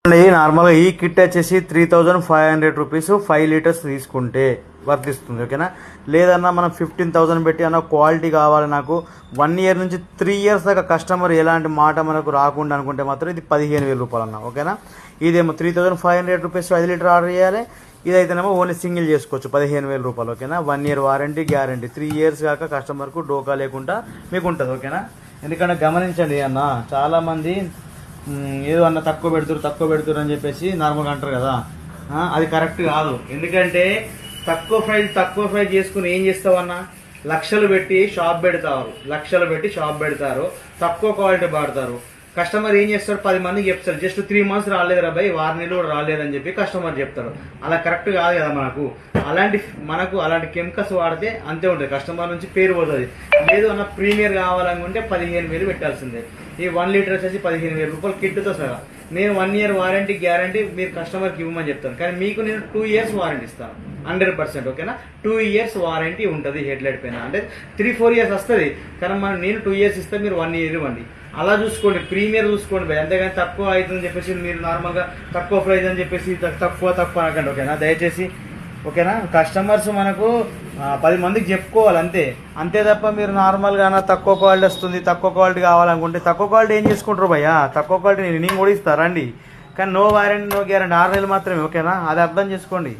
నార్మల్గా ఈ కిట్ వచ్చేసి 3500 రూపీస్ 5 లీటర్స్ తీసుకుంటే వర్తిస్తుంది. ఓకేనా, లేదన్నా మనం 15,000 పెట్టి అన్న క్వాలిటీ కావాలి నాకు 1 ఇయర్ నుంచి 3 ఇయర్స్ దాకా కస్టమర్ ఎలాంటి మాట మనకు రాకుండా అనుకుంటే మాత్రం ఇది 15,000 రూపాయలు అన్న. ఓకేనా, ఇదేమో 3500 రూపీస్ 5 లీటర్ ఆర్డర్ చేయాలి. ఇదైతేనేమో ఓన్లీ సింగిల్ చేసుకోవచ్చు 15,000 రూపాయలు. ఓకేనా, 1 ఇయర్ వారంటీ గ్యారంటీ, 3 ఇయర్స్ కాక కస్టమర్కు డోకా లేకుండా మీకు ఉంటుంది. ఓకేనా, ఎందుకంటే గమనించండి అన్న, చాలామంది ఏదో అన్న తక్కువ పెడుతురు అని చెప్పేసి నార్మల్గా అంటారు కదా, అది కరెక్ట్ కాదు. ఎందుకంటే తక్కువ ప్రైస్ చేసుకుని ఏం చేస్తావు అన్న, లక్షలు పెట్టి షాప్ పెడతారు, తక్కువ క్వాలిటీ వాడతారు. కస్టమర్ ఏం చేస్తాడు, 10 మందికి చెప్తారు, జస్ట్ 3 మంత్స్ రాలేదు రా భయ్, 6 నెలలు కూడా రాలేదని చెప్పి కస్టమర్ చెప్తారు. అలా కరెక్ట్ కాదు కదా. మనకు అలాంటి కెమికల్స్ వాడితే అంతే ఉంటుంది, కస్టమర్ నుంచి పేరు పోతుంది. లేదు అన్న ప్రీమియర్ కావాలనుకుంటే 15,000 పెట్టాల్సిందే. ఈ 1 లీటర్ వచ్చేసి 15,000 రూపాయలు కిట్తో సహా. నేను 1 ఇయర్ వారంటీ గ్యారంటీ మీరు కస్టమర్కి ఇవ్వమని చెప్తాను, కానీ మీకు నేను 2 ఇయర్స్ వారంటీ ఇస్తాను 100%. ఓకేనా, 2 ఇయర్స్ వారంటీ ఉంటుంది హెడ్ లైట్ పైన. అంటే 3-4 ఇయర్స్ వస్తుంది, కానీ నేను 2 ఇయర్స్ ఇస్తే మీరు 1 ఇయర్ ఇవ్వండి. అలా చూసుకోండి, ప్రీమియర్ చూసుకోండి భయ్. అంతేగాని తక్కువ అవుతుందని చెప్పేసి మీరు నార్మల్గా తక్కువ ప్రైస్ అని చెప్పేసి తక్కువ అనకండి. ఓకేనా, దయచేసి. ఓకేనా, కస్టమర్స్ మనకు 10 మందికి చెప్పుకోవాలి అంతే తప్ప మీరు నార్మల్గా తక్కువ క్వాలిటీ వస్తుంది, తక్కువ క్వాలిటీ కావాలనుకుంటే తక్కువ క్వాలిటీ ఏం చేసుకుంటారు భయ్యా, తక్కువ క్వాలిటీ నేను కూడా ఇస్తారండి, కానీ నో వారంటీ నో గ్యారంటీ 6 నెలలు మాత్రమే. ఓకేనా, అది అర్థం చేసుకోండి.